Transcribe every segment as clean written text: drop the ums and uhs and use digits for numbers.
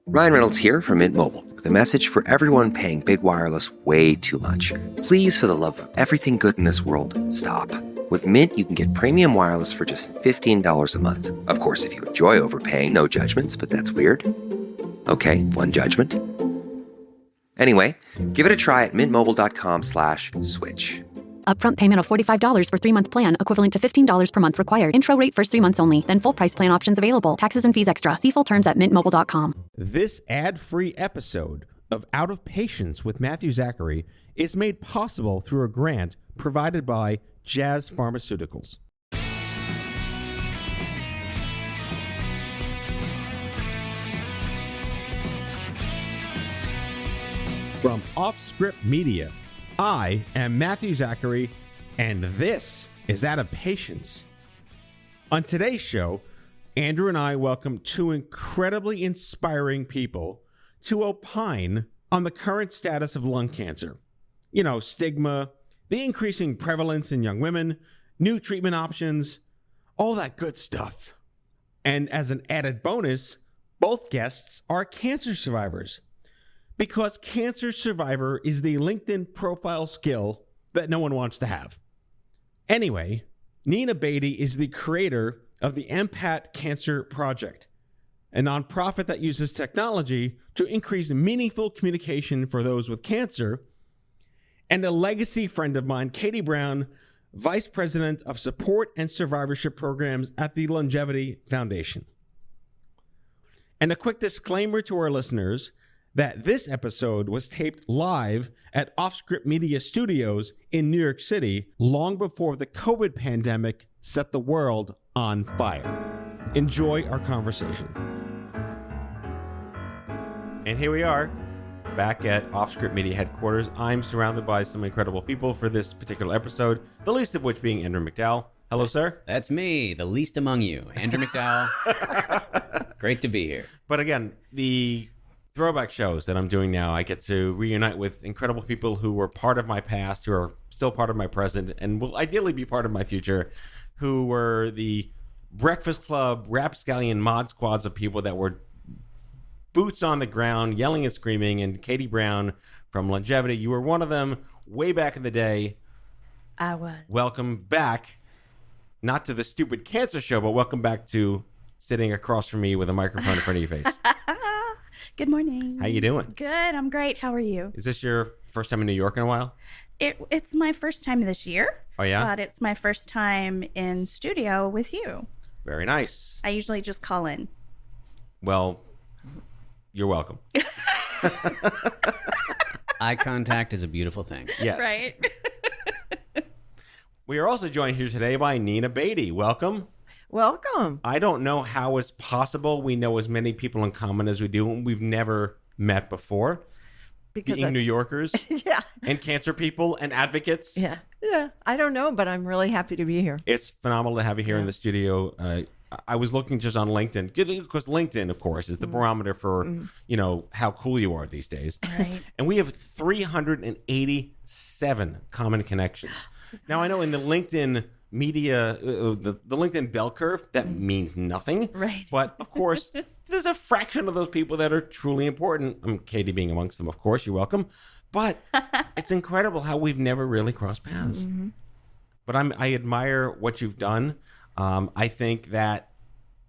Ryan Reynolds here from Mint Mobile with a message for everyone paying big wireless way too much. Please, for the love of everything good in this world, stop. With Mint, you can get premium wireless for just $15 a month. Of course, if you enjoy overpaying, no judgments, but that's weird. Okay, one judgment. Anyway, give it a try at mintmobile.com/switch. Upfront payment of $45 for 3-month plan, equivalent to $15 per month required. Intro rate first 3 months only, then full price plan options available. Taxes and fees extra. See full terms at mintmobile.com. This ad-free episode of Out of Patience with Matthew Zachary is made possible through a grant provided by Jazz Pharmaceuticals. From Off Script Media, I am Matthew Zachary, and this is Out of Patience. On today's show, Andrew and I welcome two incredibly inspiring people to opine on the current status of lung cancer. You know, stigma, the increasing prevalence in young women, new treatment options, all that good stuff. And as an added bonus, both guests are cancer survivors. Because cancer survivor is the LinkedIn profile skill that no one wants to have. Anyway, Nina Beatty is the creator of the MPAT Cancer Project, a nonprofit that uses technology to increase meaningful communication for those with cancer, and a legacy friend of mine, Katie Brown, Vice President of Support and Survivorship Programs at the Longevity Foundation. And a quick disclaimer to our listeners that this episode was taped live at Off-Script Media Studios in New York City long before the COVID pandemic set the world on fire. Enjoy our conversation. And here we are, back at Off-Script Media headquarters. I'm surrounded by some incredible people for this particular episode, the least of which being Andrew McDowell. Hello, sir. That's me, the least among you, Andrew McDowell. Great to be here. But again, the throwback shows that I'm doing now, I get to reunite with incredible people who were part of my past, who are still part of my present, and will ideally be part of my future, who were the Breakfast Club, rapscallion mod squads of people that were boots on the ground, yelling and screaming. And Katie Brown from Longevity, you were one of them way back in the day. I was. Welcome back, not to the stupid cancer show, but welcome back to sitting across from me with a microphone in front of your face. Good morning. How you doing? Good. I'm great. How are you? Is this your first time in New York in a while? It's my first time this year. Oh, yeah? But it's my first time in studio with you. Very nice. I usually just call in. Well, you're welcome. Eye contact is a beautiful thing. Yes. Right. We are also joined here today by Nina Beatty. Welcome. Welcome. I don't know how it's possible we know as many people in common as we do, and we've never met before. Because being New Yorkers yeah. and cancer people and advocates. Yeah. I don't know, but I'm really happy to be here. It's phenomenal to have you here in the studio. I was looking just on LinkedIn, because LinkedIn, of course, is the barometer for, you know, how cool you are these days. Right. And we have 387 common connections. Now, I know in the LinkedIn media, the LinkedIn bell curve, that means nothing. Right. But, of course, there's a fraction of those people that are truly important. Katie being amongst them, of course. You're welcome. But it's incredible how we've never really crossed paths. Mm-hmm. But I admire what you've done. I think that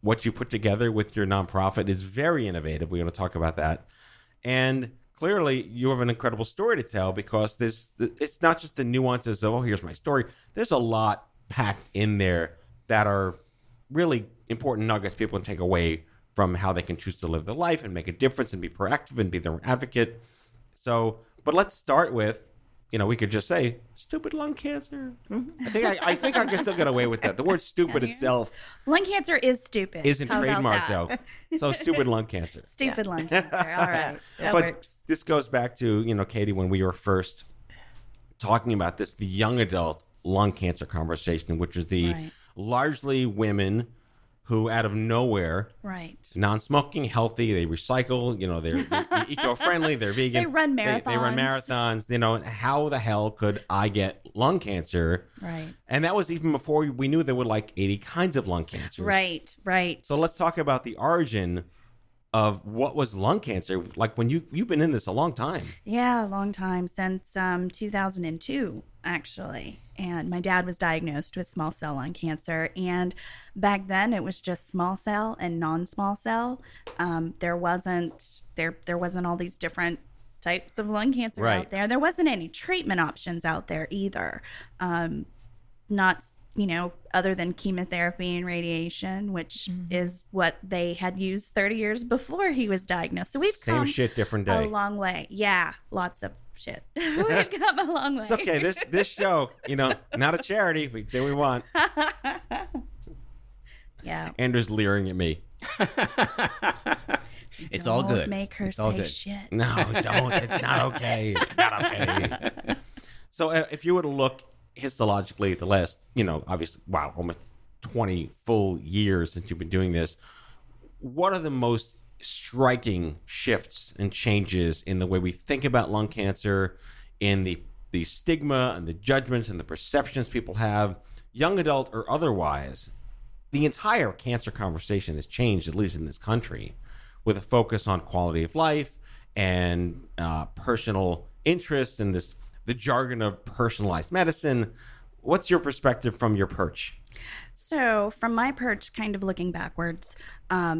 what you put together with your nonprofit is very innovative. We're going to talk about that. And clearly, you have an incredible story to tell, because it's not just the nuances of, oh, here's my story. There's a lot packed in there that are really important nuggets people can take away from how they can choose to live their life and make a difference and be proactive and be their own advocate. So, but let's start with, you know, we could just say stupid lung cancer. Mm-hmm. I think I can still get away with that. The word stupid itself, lung cancer is stupid. Isn't trademarked though. So stupid lung cancer. Stupid lung cancer. All right. That but works. This goes back to, you know, Katie, when we were first talking about this, the young adult lung cancer conversation, which is the largely women who out of nowhere, non-smoking, healthy, they recycle, you know, they're eco-friendly, they're vegan. They run marathons. They run marathons, you know, how the hell could I get lung cancer? Right. And that was even before we knew there were like 80 kinds of lung cancers. Right. So let's talk about the origin of what was lung cancer. Like when you've been in this a long time. Yeah, a long time, since 2002, actually. And my dad was diagnosed with small cell lung cancer. And back then it was just small cell and non-small cell. There wasn't all these different types of lung cancer Right. out there. There wasn't any treatment options out there either. Not, other than chemotherapy and radiation, which is what they had used 30 years before he was diagnosed. So we've Same come shit, different day. a long way. Yeah, lots of shit. We've come a long way. It's okay. This show, not a charity. We can say we want. Yeah. Andrew's leering at me. It's all good. Make her It's all say good. shit. No, don't. It's not okay. It's not okay. So if you were to look histologically at the last, obviously, wow, almost 20 full years since you've been doing this, what are the most striking shifts and changes in the way we think about lung cancer, in the stigma and the judgments and the perceptions people have, young adult or otherwise? The entire cancer conversation has changed, at least in this country, with a focus on quality of life and personal interests and the jargon of personalized medicine. What's your perspective from your perch? So from my perch, kind of looking backwards,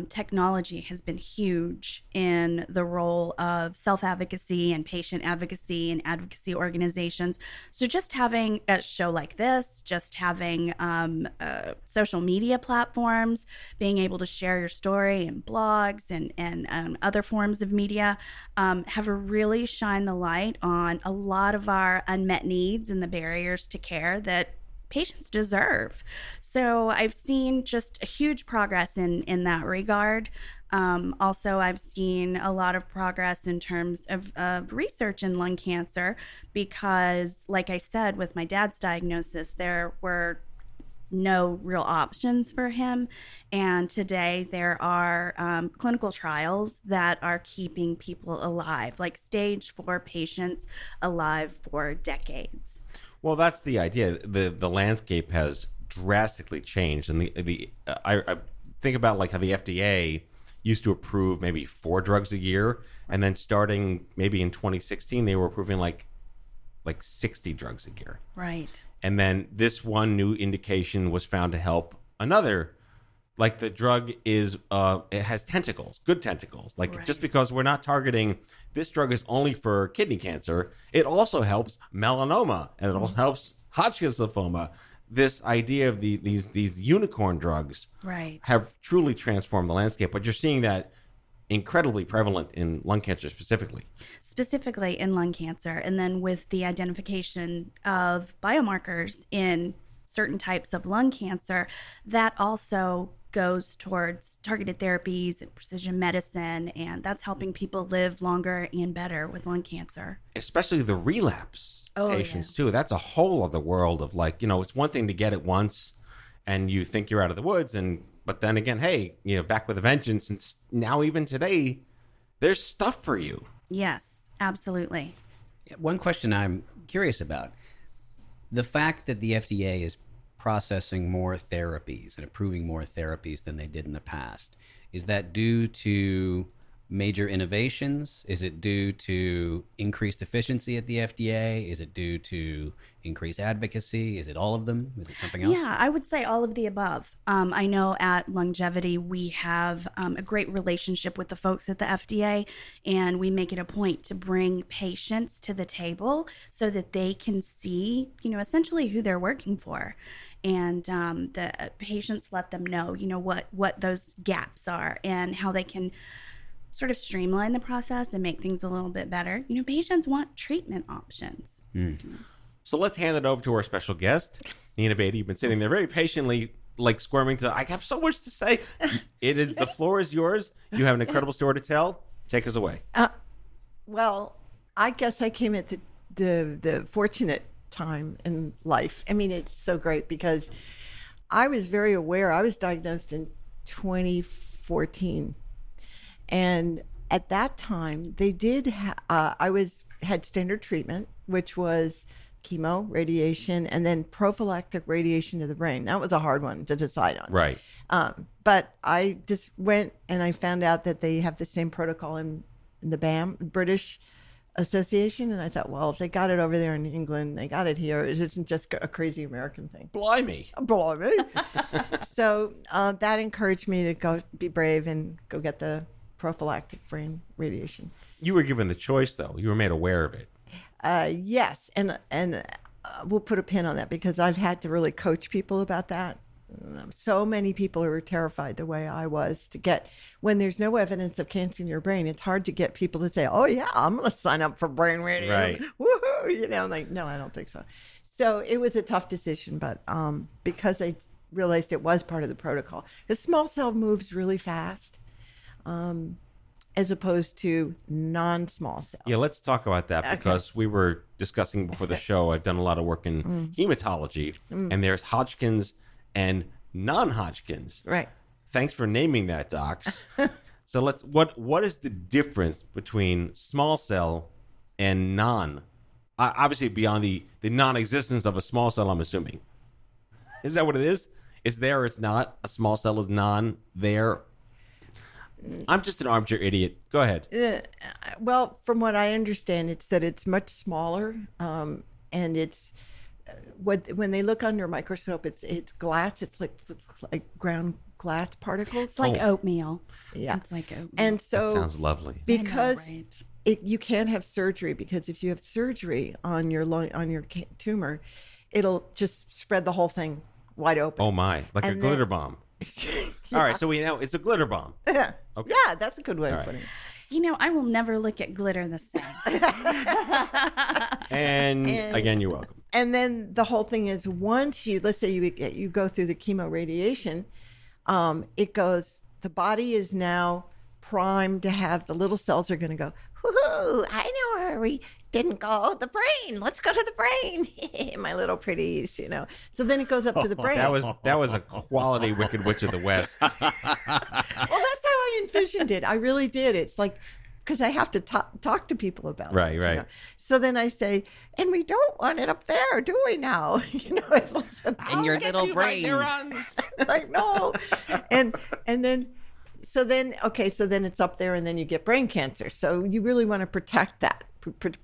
technology has been huge in the role of self-advocacy and patient advocacy and advocacy organizations. So just having a show like this, just having social media platforms, being able to share your story in blogs and other forms of media have really shined the light on a lot of our unmet needs and the barriers to care that patients deserve. So I've seen just a huge progress in that regard. Also, I've seen a lot of progress in terms of research in lung cancer because, like I said, with my dad's diagnosis, there were no real options for him. And today there are clinical trials that are keeping people alive, like stage 4 patients alive for decades. Well, that's the idea. The landscape has drastically changed, and I think about like how the FDA used to approve maybe 4 drugs a year, and then starting maybe in 2016 they were approving like 60 drugs a year. Right. And then this one new indication was found to help another. Like the drug is, it has tentacles, good tentacles. Like Right. just because we're not targeting, this drug is only for kidney cancer, it also helps melanoma and it also helps Hodgkin's lymphoma. This idea of these unicorn drugs Right. have truly transformed the landscape. But you're seeing that incredibly prevalent in lung cancer specifically. Specifically in lung cancer, and then with the identification of biomarkers in certain types of lung cancer, that also goes towards targeted therapies and precision medicine, and that's helping people live longer and better with lung cancer. Especially the relapse patients too. That's a whole other world of like, it's one thing to get it once and you think you're out of the woods, but then again, hey, back with a vengeance. And now even today, there's stuff for you. Yes, absolutely. One question I'm curious about, the fact that the FDA is processing more therapies and approving more therapies than they did in the past, is that due to major innovations? Is it due to increased efficiency at the FDA? Is it due to increased advocacy? Is it all of them? Is it something else? Yeah, I would say all of the above. I know at Longevity, we have a great relationship with the folks at the FDA, and we make it a point to bring patients to the table so that they can see, essentially who they're working for. And the patients let them know, what those gaps are and how they can sort of streamline the process and make things a little bit better. Patients want treatment options. So let's hand it over to our special guest, Nina Beatty. You've been sitting there very patiently, like squirming I have so much to say. The floor is yours. You have an incredible story to tell. Take us away. Well, I guess I came at the fortunate time in life. I mean, it's so great because I was very aware. I was diagnosed in 2014. And at that time, they did. I had standard treatment, which was chemo, radiation, and then prophylactic radiation to the brain. That was a hard one to decide on. Right. But I just went and I found out that they have the same protocol in the BAM, British Association. And I thought, well, if they got it over there in England, they got it here. It isn't just a crazy American thing. Blimey. Blimey. So that encouraged me to go be brave and go get the prophylactic brain radiation. You were given the choice, though. You were made aware of it. Yes. And we'll put a pin on that because I've had to really coach people about that. So many people who are terrified the way I was to get, when there's no evidence of cancer in your brain, it's hard to get people to say, oh yeah, I'm going to sign up for brain radiation. Right. Woohoo. You know, like, no, I don't think so. So it was a tough decision, but because I realized it was part of the protocol. The small cell moves really fast as opposed to non-small cell. Yeah, let's talk about that because we were discussing before the show. I've done a lot of work in hematology, and there's Hodgkin's and non-Hodgkin's. Right. Thanks for naming that, docs. So what is the difference between small cell and non? Obviously, beyond the non-existence of a small cell, I'm assuming. Is that what it is? It's there or it's not? A small cell is non-there? I'm just an armchair idiot. Go ahead. Well, from what I understand, it's that it's much smaller, and it's when they look under a microscope, it's glass. It's like ground glass particles. It's like oatmeal. Yeah, it's like oatmeal. And so That sounds lovely. because I know, right? you can't have surgery, because if you have surgery on your tumor, it'll just spread the whole thing wide open. Oh my, like a And glitter then- bomb. All right, so we know it's a glitter bomb. Yeah. Okay. Yeah, that's a good way All of right. putting it. You know, I will never look at glitter the same. And again, you're welcome. And then the whole thing is, once let's say you go through the chemo radiation, the body is now primed to have, the little cells are going to go, whoo, I know where we didn't go, the brain. Let's go to the brain. My little pretties, you know. So then it goes up to the brain. That was a quality Wicked Witch of the West. Well, that's how I envisioned it. I really did. It's like, because I have to talk to people about Right, it. right. You know? So then I say, and we don't want it up there, do we now? You know, it's like, In your little brain. like, no. And then, so then it's up there, and then you get brain cancer. So you really want to protect that,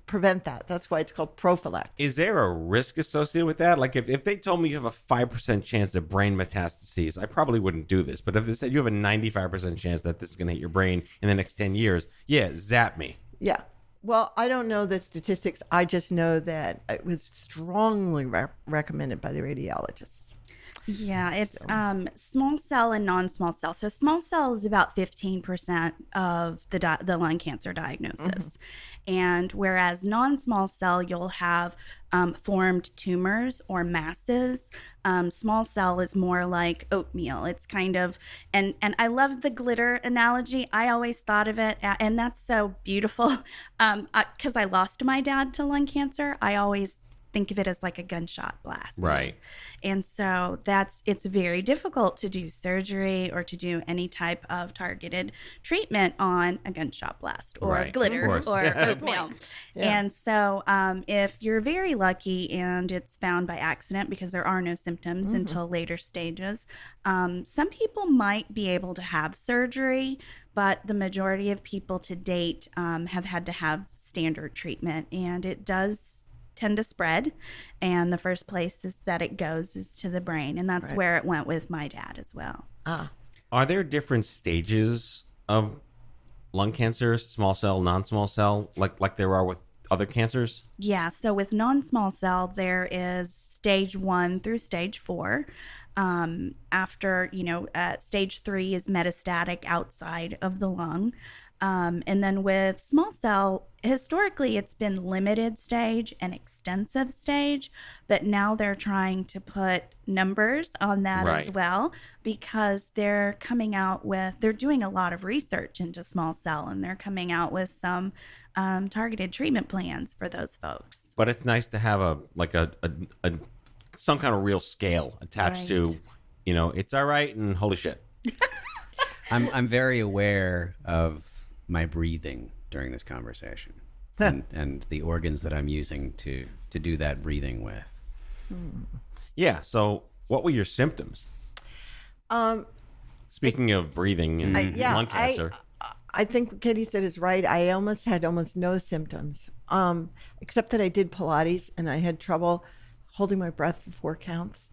prevent that. That's why it's called prophylactic. Is there a risk associated with that? Like if they told me you have a 5% chance of brain metastases, I probably wouldn't do this. But if they said you have a 95% chance that this is going to hit your brain in the next 10 years, yeah, zap me. Yeah. Well, I don't know the statistics. I just know that it was strongly recommended by the radiologists. Yeah, it's small cell and non-small cell. So small cell is about 15% of the lung cancer diagnosis. And whereas non-small cell, you'll have formed tumors or masses. Small cell is more like oatmeal. It's kind of, and I love the glitter analogy. I always thought of it, and that's so beautiful, because I lost my dad to lung cancer. I always think of it as like a gunshot blast. Right. And so it's very difficult to do surgery or to do any type of targeted treatment on a gunshot blast or Right, glitter of course. or oatmeal. Yeah. And so if you're very lucky and it's found by accident, because there are no symptoms until later stages, some people might be able to have surgery, but the majority of people to date have had to have standard treatment, and it does tend to spread, and the first place that it goes is to the brain, and that's where it went with my dad as well. Are there different stages of lung cancer, small cell, non-small cell, like there are with other cancers? Yeah, so with non-small cell, there is stage 1 through stage 4. After, stage 3 is metastatic outside of the lung. And then with small cell, historically, it's been limited stage and extensive stage, but now they're trying to put numbers on that Right. as well, because they're doing a lot of research into small cell, and they're coming out with some targeted treatment plans for those folks. But it's nice to have some kind of real scale attached to, Right. it's all right and holy shit. I'm very aware of my breathing during this conversation. and the organs that I'm using to do that breathing with. Yeah. So what were your symptoms? Speaking of breathing and lung cancer. I think what Katie said is right. I had almost no symptoms, except that I did Pilates and I had trouble holding my breath for 4 counts.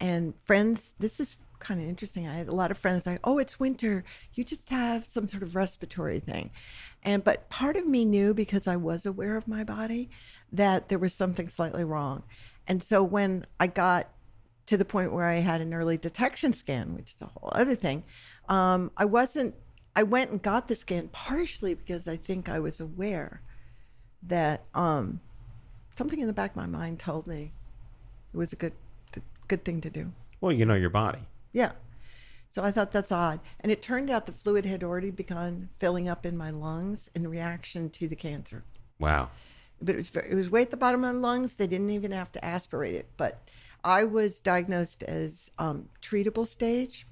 And friends, this is kind of interesting. I had a lot of friends like, oh, it's winter. You just have some sort of respiratory thing. But part of me knew, because I was aware of my body, that there was something slightly wrong. And so when I got to the point where I had an early detection scan, which is a whole other thing, I went and got the scan partially because I think I was aware that something in the back of my mind told me it was a good thing to do. Well, you know your body. Yeah. So I thought that's odd. And it turned out the fluid had already begun filling up in my lungs in reaction to the cancer. Wow. But it was way at the bottom of my lungs. They didn't even have to aspirate it. But I was diagnosed as treatable stage.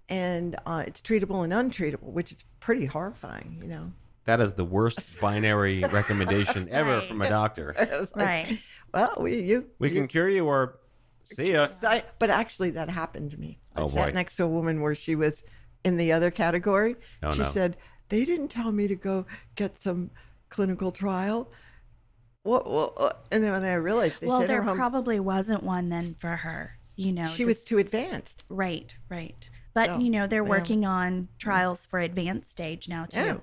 And it's treatable and untreatable, which is pretty horrifying, you know. That is the worst binary recommendation ever from a doctor. Right. Well, we can cure you or see ya. But actually, that happened to me. I Oh, sat boy. next to a woman where she was in the other category. Oh, She no. said, they didn't tell me to go get some clinical trial. What? And then when I realized they Well, sent her there home, probably wasn't one then for her. You know, she was too advanced. Right. But, So, you know, they're yeah. working on trials for advanced stage now, too.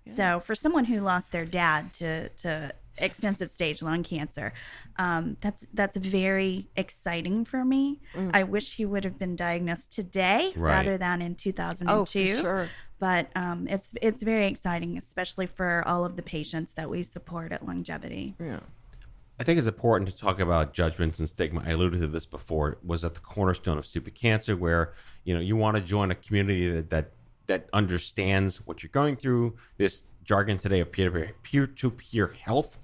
Yeah. So for someone who lost their dad to extensive stage lung cancer, that's very exciting for me. I wish he would have been diagnosed today Right. rather than in 2002. Oh, for sure. But it's very exciting, especially for all of the patients that we support at Longevity. Yeah. I think it's important to talk about judgments and stigma. I alluded to this before. It was at the cornerstone of Stupid Cancer, where you want to join a community that understands what you're going through. This jargon today of peer-to-peer health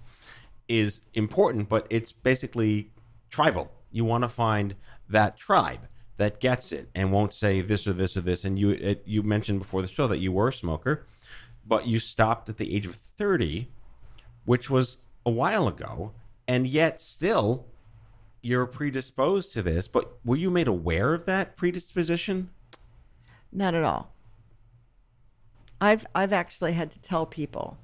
is important, but it's basically tribal. You want to find that tribe that gets it and won't say this or this or this. And you mentioned before the show that you were a smoker, but you stopped at the age of 30, which was a while ago. And yet still, you're predisposed to this. But were you made aware of that predisposition? Not at all. I've actually had to tell people,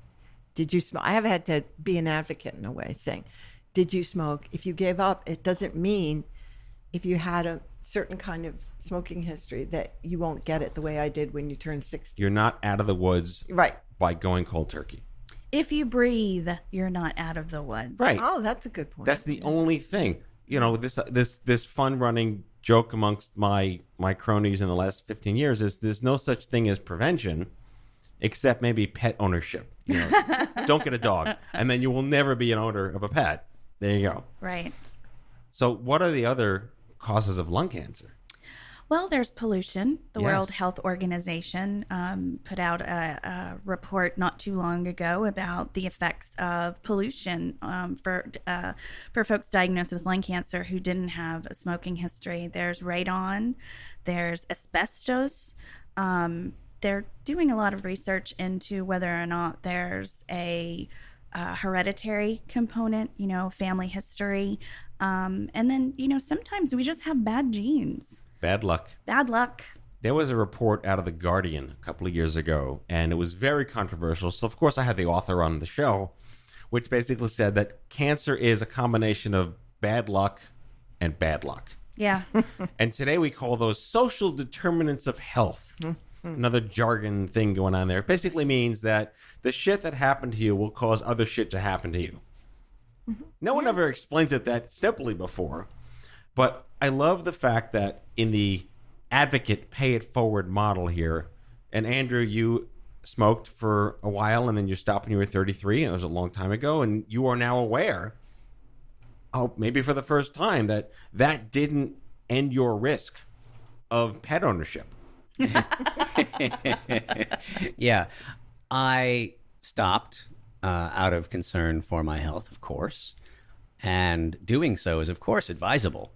did you smoke? I have had to be an advocate in a way, saying, did you smoke? If you gave up, it doesn't mean if you had a certain kind of smoking history that you won't get it the way I did when you turned 60. You're not out of the woods Right. by going cold turkey. If you breathe, you're not out of the woods. Right. Oh, that's a good point. That's the only thing. This fun running joke amongst my cronies in the last 15 years is there's no such thing as prevention, except maybe pet ownership. Don't get a dog, and then you will never be an owner of a pet. There you go. Right. So what are the other causes of lung cancer? Well, there's pollution. The Yes. World Health Organization put out a report not too long ago about the effects of pollution for folks diagnosed with lung cancer who didn't have a smoking history. There's radon, there's asbestos. They're doing a lot of research into whether or not there's a hereditary component, family history. And then, sometimes we just have bad genes. Bad luck. Bad luck. There was a report out of The Guardian a couple of years ago, and it was very controversial. So, of course, I had the author on the show, which basically said that cancer is a combination of bad luck and bad luck. Yeah. And today we call those social determinants of health. Another jargon thing going on there. It basically means that the shit that happened to you will cause other shit to happen to you. No one ever explains it that simply before. But I love the fact that in the advocate pay it forward model here, and Andrew, you smoked for a while and then you stopped when you were 33, and it was a long time ago, and you are now aware, maybe for the first time, that didn't end your risk of pet ownership. Yeah, I stopped out of concern for my health, of course, and doing so is, of course, advisable.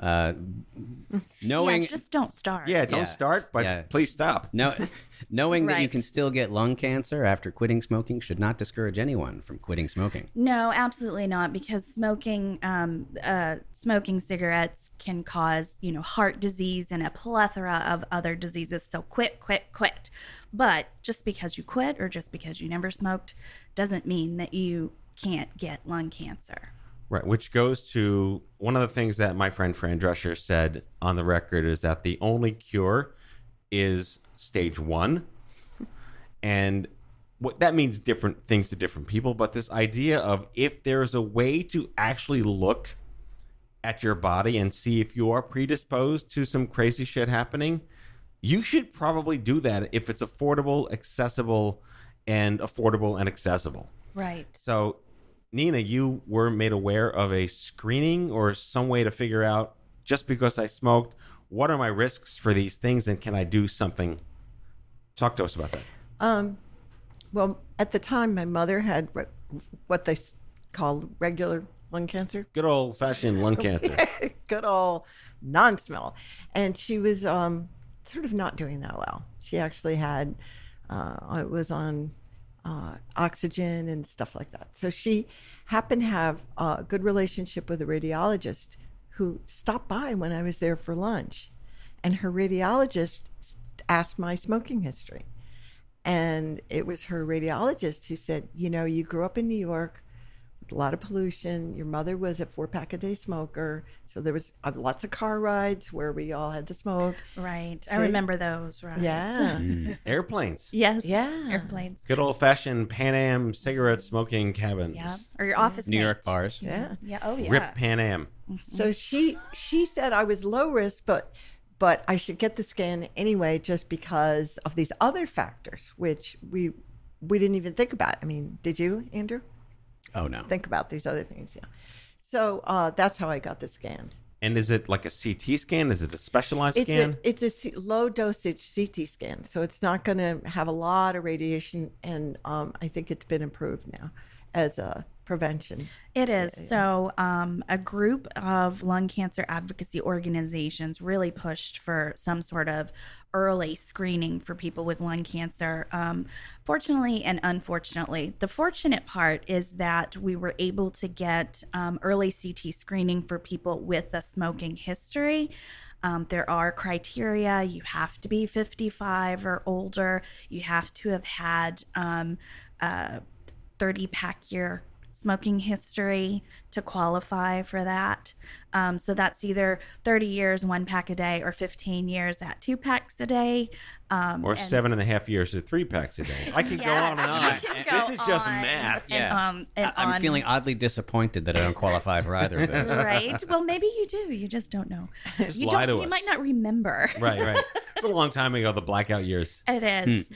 Knowing Yeah, just don't start. Yeah, don't start, but please stop. Knowing that you Right. can still get lung cancer after quitting smoking should not discourage anyone from quitting smoking. No, absolutely not, because smoking cigarettes can cause, heart disease and a plethora of other diseases. So quit. But just because you quit or just because you never smoked doesn't mean that you can't get lung cancer. Right, which goes to one of the things that my friend Fran Drescher said on the record is that the only cure is stage 1. And what that means different things to different people, but this idea of if there's a way to actually look at your body and see if you are predisposed to some crazy shit happening, you should probably do that if it's affordable, accessible, and accessible. Right. So, Nina, you were made aware of a screening or some way to figure out, just because I smoked, what are my risks for these things, and can I do something? Talk to us about that. Well, at the time, my mother had what they call regular lung cancer. Good old-fashioned lung cancer. Good old non-smell. And she was sort of not doing that well. She actually had, it was on oxygen and stuff like that. So she happened to have a good relationship with a radiologist who stopped by when I was there for lunch. And her radiologist asked my smoking history. And it was her radiologist who said, you grew up in New York with a lot of pollution. Your mother was a 4-pack-a-day smoker. So there was lots of car rides where we all had to smoke. Right. See? I remember those, right? Yeah. Airplanes. Yes. Yeah. Airplanes. Good old-fashioned Pan Am cigarette smoking cabins. Yeah. Or your office New mate. York bars. Yeah. Yeah. Oh, yeah. Rip Pan Am. So she said I was low risk, but I should get the scan anyway, just because of these other factors, which we didn't even think about. I mean, did you, Andrew? Oh, no. Think about these other things, yeah. So that's how I got the scan. And is it like a CT scan? Is it a specialized scan? It's a low dosage CT scan, so it's not going to have a lot of radiation, and I think it's been improved now as a prevention. It is. So a group of lung cancer advocacy organizations really pushed for some sort of early screening for people with lung cancer. Fortunately and unfortunately, the fortunate part is that we were able to get early CT screening for people with a smoking history. There are criteria. You have to be 55 or older. You have to have had 30-pack year smoking history to qualify for that. So that's either 30 years, 1 pack a day, or 15 years at 2 packs a day. Or 7.5 years at 3 packs a day. I can go on and on. You can This go is just on. math. And, I'm feeling oddly disappointed that I don't qualify for either of those. right. Well, maybe you do. You just don't know. Just You lie to You us. might not remember. Right. It's a long time ago, the blackout years. It is.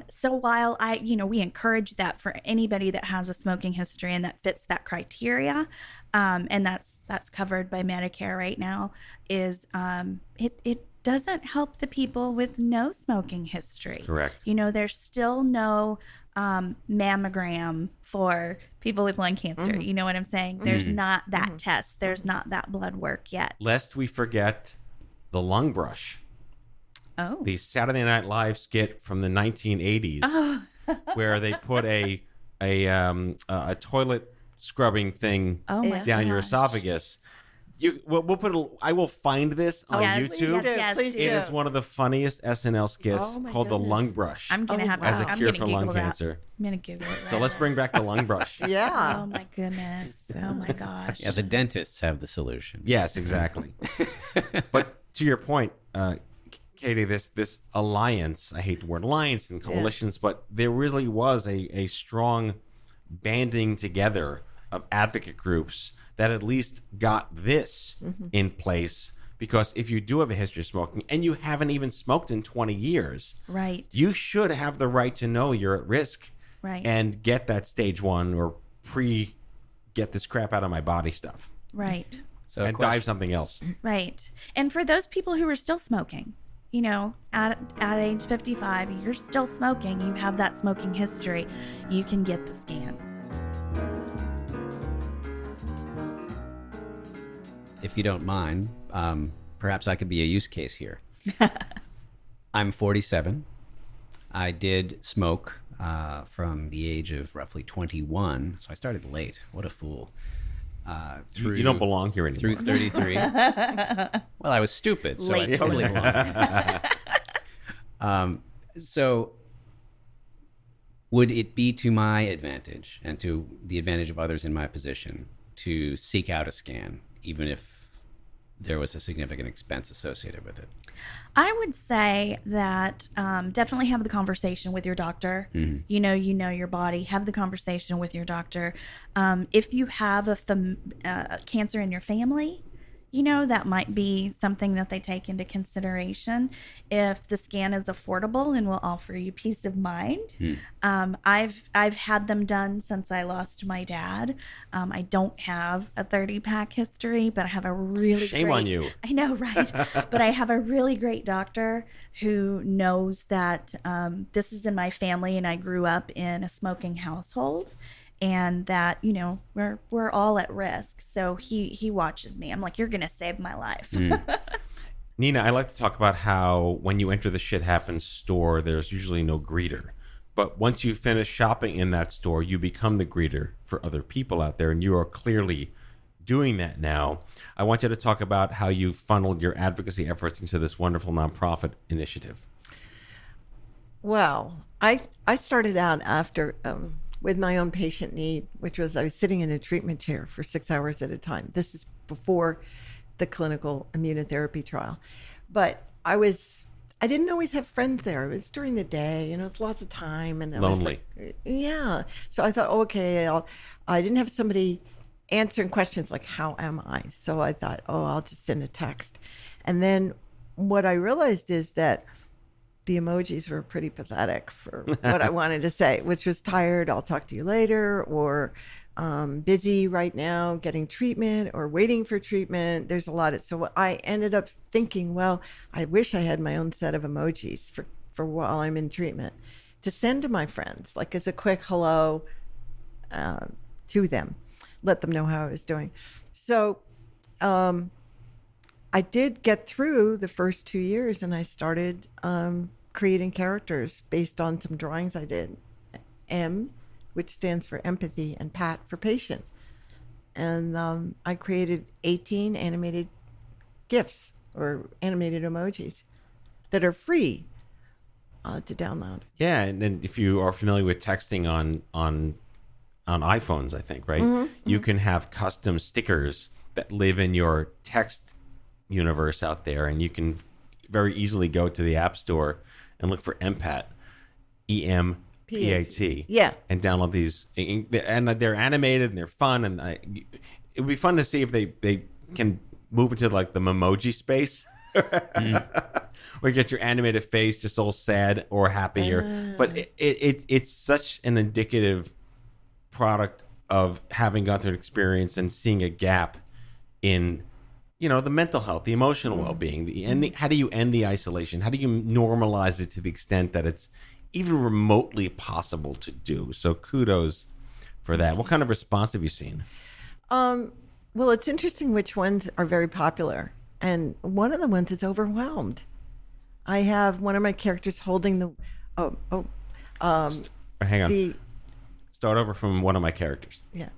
So while we encourage that for anybody that has a smoking history and that fits that criteria, and that's covered by Medicare right now, is it doesn't help the people with no smoking history. Correct. There's still no mammogram for people with lung cancer. You know what I'm saying? There's not that test. There's not that blood work yet. Lest we forget the lung brush. Oh. The Saturday Night Live skit from the 1980s, where they put a toilet scrubbing thing Oh my down your gosh. esophagus. We'll put I will find this on Yes, YouTube. Please It do. is one of the funniest SNL skits Oh my called the goodness. lung brush I'm gonna have to. as a I'm cure gonna for Google lung that. cancer. I'm gonna Google it. So let's bring back the lung brush. Yeah. Oh my goodness. Oh my gosh. Yeah, the dentists have the solution. Yes, exactly. But to your point, Katie, this alliance, I hate the word alliance and coalitions, but there really was a strong banding together of advocate groups that at least got this in place. Because if you do have a history of smoking and you haven't even smoked in 20 years, Right. you should have the right to know you're at risk Right. and get that stage 1 or get this crap out of my body stuff Right. So a and question- dive something else. Right. And for those people who are still smoking, at age 55, you're still smoking, you have that smoking history, you can get the scan. If you don't mind, perhaps I could be a use case here. I'm 47. I did smoke from the age of roughly 21. So I started late. What a fool. You don't belong here anymore. Through 33. Well, I was stupid, so Late. I totally belong. So would it be to my advantage and to the advantage of others in my position to seek out a scan, even if there was a significant expense associated with it? I would say that definitely have the conversation with your doctor. Mm-hmm. You know your body. Have the conversation with your doctor. If you have a cancer in your family, that might be something that they take into consideration. If the scan is affordable and will offer you peace of mind. I've had them done since I lost my dad. I don't have a 30-pack history, but I have a really Shame on you. I know, right? But I have a really great doctor who knows that this is in my family, and I grew up in a smoking household. And that, we're all at risk. So he watches me. I'm like, you're going to save my life. Nina, I like to talk about how when you enter the Shit Happens store, there's usually no greeter. But once you finish shopping in that store, you become the greeter for other people out there. And you are clearly doing that now. I want you to talk about how you funneled your advocacy efforts into this wonderful nonprofit initiative. Well, I started out after... with my own patient need, which was I was sitting in a treatment chair for 6 hours at a time. This is before the clinical immunotherapy trial. But I didn't always have friends there. It was during the day, it's lots of time. And Lonely. Yeah. So I thought, okay, I didn't have somebody answering questions like, how am I? So I thought, I'll just send a text. And then what I realized is that the emojis were pretty pathetic for what I wanted to say, which was tired, I'll talk to you later, or busy right now getting treatment or waiting for treatment. There's a lot of, so I ended up thinking, well, I wish I had my own set of emojis for while I'm in treatment to send to my friends, like as a quick hello to them, let them know how I was doing. So I did get through the first 2 years, and I started creating characters based on some drawings I did. M, which stands for empathy, and PAT for patient. And I created 18 animated GIFs or animated emojis that are free to download. Yeah, and if you are familiar with texting on iPhones, I think, right? Mm-hmm, You can have custom stickers that live in your text universe out there, and you can very easily go to the App Store and look for EMPAT, EMPAT, Yeah. and download these. And they're animated and they're fun, and it would be fun to see if they can move into like the memoji space. Where you get your animated face just all sad or happy, but it's such an indicative product of having gone through an experience and seeing a gap in the mental health, the emotional well-being, how do you end the isolation? How do you normalize it to the extent that it's even remotely possible to do? So kudos for that. What kind of response have you seen? Well, it's interesting which ones are very popular. And one of the ones is overwhelmed. I have one of my characters holding the... Hang on. Start over from one of my characters. Yeah.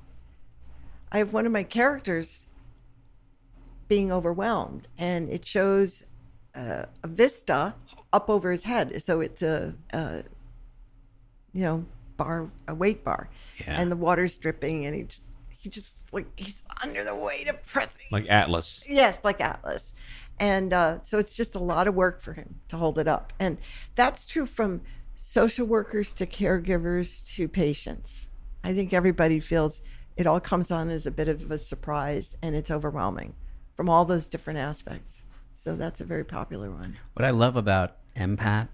I have one of my characters being overwhelmed, and it shows a vista up over his head. So it's a weight bar, and the water's dripping, and he just like he's under the weight of pressing. Like Atlas. Yes, like Atlas. And so it's just a lot of work for him to hold it up. And that's true from social workers to caregivers to patients. I think everybody feels it all comes on as a bit of a surprise, and it's overwhelming from all those different aspects. So that's a very popular one. What I love about empath,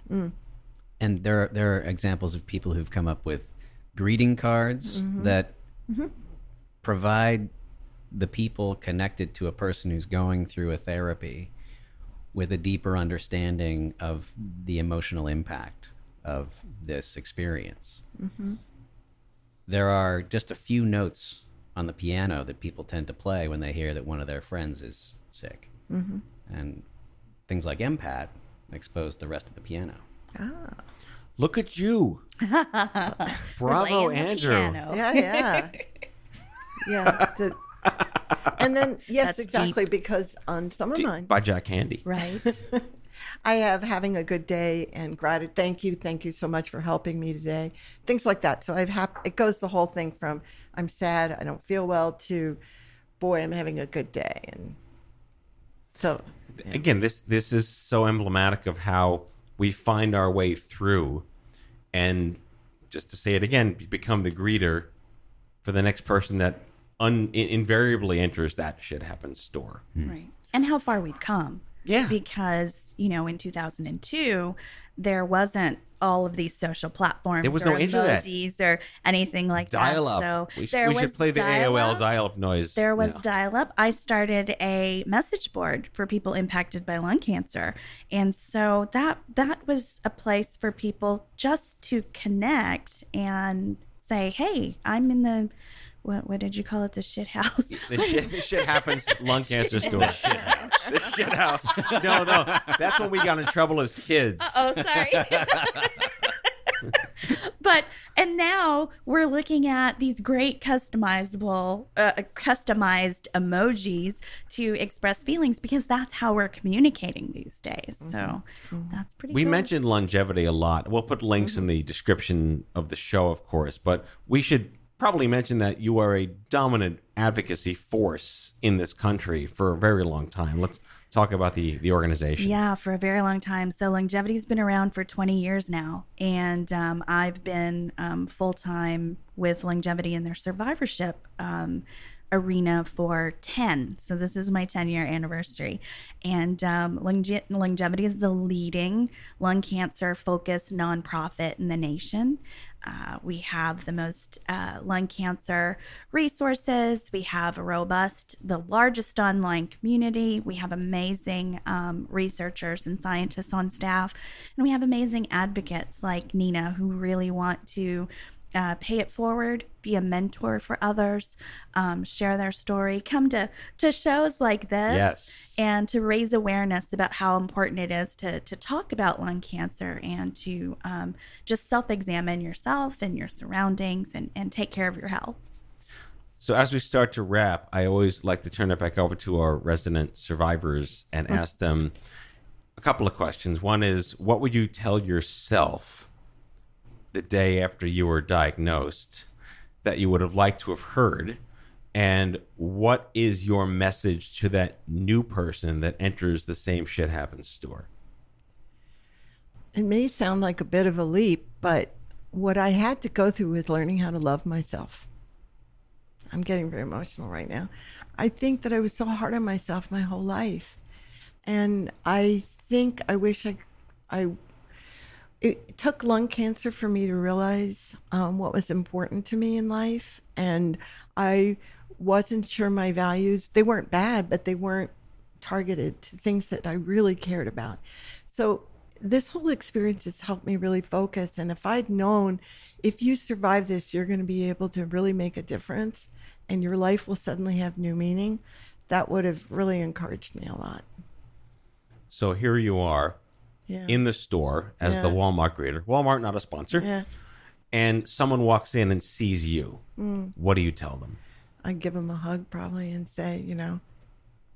and there are examples of people who've come up with greeting cards that provide the people connected to a person who's going through a therapy with a deeper understanding of the emotional impact of this experience. There are just a few notes on the piano that people tend to play when they hear that one of their friends is sick. And things like empath expose the rest of the piano. Look at you. Bravo, Playing the Andrew. piano. Yeah. Yeah. And then, yes, That's exactly, deep. because on some of mine, By Jack Handy. Right. I have having a good day and gratitude. Thank you so much for helping me today. Things like that. So it goes the whole thing from I'm sad, I don't feel well, to boy, I'm having a good day. And so Again, this is so emblematic of how we find our way through, and just to say it again, become the greeter for the next person that invariably enters that shit happens store. Right. And how far we've come. Yeah. Because, in 2002, there wasn't all of these social platforms There was or no internet. emojis or anything like Dial-up. that. So We there should was play the dial-up. AOL dial-up noise. There was now. dial-up. I started a message board for people impacted by lung cancer. And so that was a place for people just to connect and say, hey, I'm in the... What did you call it? The shit house. The shit happens lung cancer store. The shit house. No, that's when we got in trouble as kids. Oh, sorry. And now we're looking at these great customized emojis to express feelings, because that's how we're communicating these days. So that's pretty We cool. mentioned longevity a lot. We'll put links in the description of the show, of course, but we should probably mention that you are a dominant advocacy force in this country for a very long time. Let's talk about the organization. Yeah, for a very long time. So longevity's been around for 20 years now. And I've been full-time with longevity in their survivorship arena for 10. So this is my 10-year anniversary. And longevity is the leading lung cancer focused nonprofit in the nation. We have the most lung cancer resources. We have the largest online community. We have amazing researchers and scientists on staff. And we have amazing advocates like Nina, who really want to pay it forward, be a mentor for others, share their story, come to shows like this, Yes. and to raise awareness about how important it is to talk about lung cancer and to just self-examine yourself and your surroundings and take care of your health. So as we start to wrap, I always like to turn it back over to our resident survivors and ask them a couple of questions. One is, what would you tell yourself the day after you were diagnosed that you would have liked to have heard? And what is your message to that new person that enters the same shit happens store? it may sound like a bit of a leap, but what I had to go through was learning how to love myself. I'm getting very emotional right now. I think that I was so hard on myself my whole life. And I think I wish it took lung cancer for me to realize what was important to me in life. And I wasn't sure my values, they weren't bad, but they weren't targeted to things that I really cared about. So this whole experience has helped me really focus. And if I'd known, if you survive this, you're going to be able to really make a difference and your life will suddenly have new meaning, that would have really encouraged me a lot. So here you are in the store as the Walmart greeter. Walmart, not a sponsor. Yeah. And someone walks in and sees you. What do you tell them? I'd give them a hug probably and say,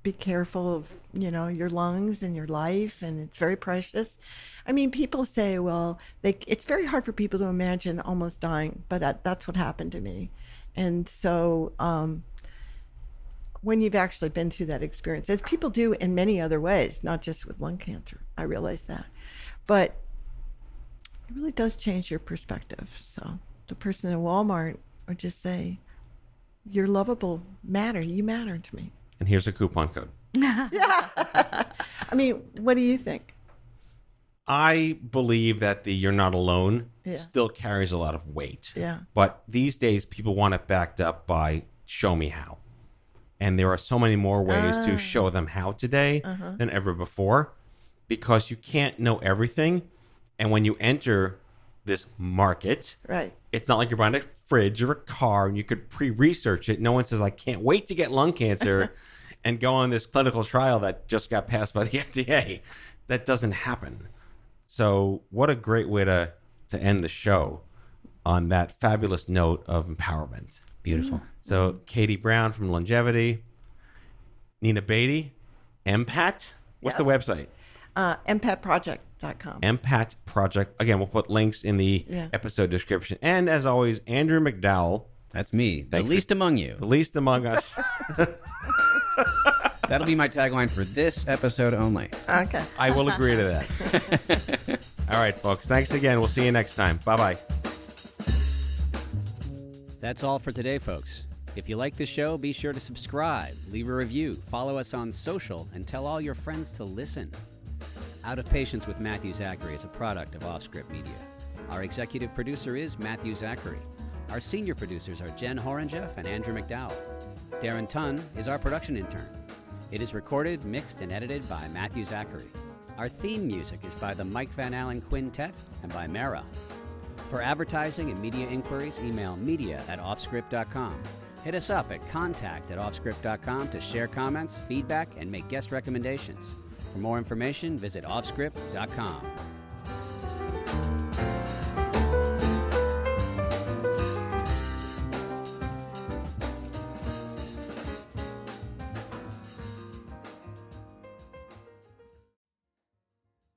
be careful of, your lungs and your life, and it's very precious. I mean, people say, well, it's very hard for people to imagine almost dying, but that's what happened to me. And so when you've actually been through that experience, as people do in many other ways, not just with lung cancer, I realize that. But it really does change your perspective. So the person in Walmart would just say, you're lovable, you matter to me. And here's a coupon code. I mean, what do you think? I believe that the "you're not alone" Yeah. still carries a lot of weight. Yeah. But these days, people want it backed up by "show me how," and there are so many more ways to show them how today than ever before, because you can't know everything, and when you enter this market, Right. it's not like you're buying a fridge or a car and you could pre-research it. No one says, I can't wait to get lung cancer and go on this clinical trial that just got passed by the FDA. That doesn't happen. So what a great way to to end the show on that fabulous note of empowerment. Beautiful. So Katie Brown from Longevity, Nina Beatty, MPAT. What's the website? empatproject.com. MPAT Project. Again, we'll put links in the episode description. And as always, Andrew McDowell. That's me, the least among you. The least among us. That'll be my tagline for this episode only. Okay. I will agree to that. All right, folks. Thanks again. We'll see you next time. Bye-bye. That's all for today, folks. If you like the show, be sure to subscribe, leave a review, follow us on social, and tell all your friends to listen. Out of Patience with Matthew Zachary is a product of Offscript Media. Our executive producer is Matthew Zachary. Our senior producers are Jen Horangeff and Andrew McDowell. Darren Tunn is our production intern. It is recorded, mixed, and edited by Matthew Zachary. Our theme music is by the Mike Van Allen Quintet and by Mara. For advertising and media inquiries, email media@offscript.com. Hit us up at contact@offscript.com to share comments, feedback, and make guest recommendations. For more information, visit offscript.com.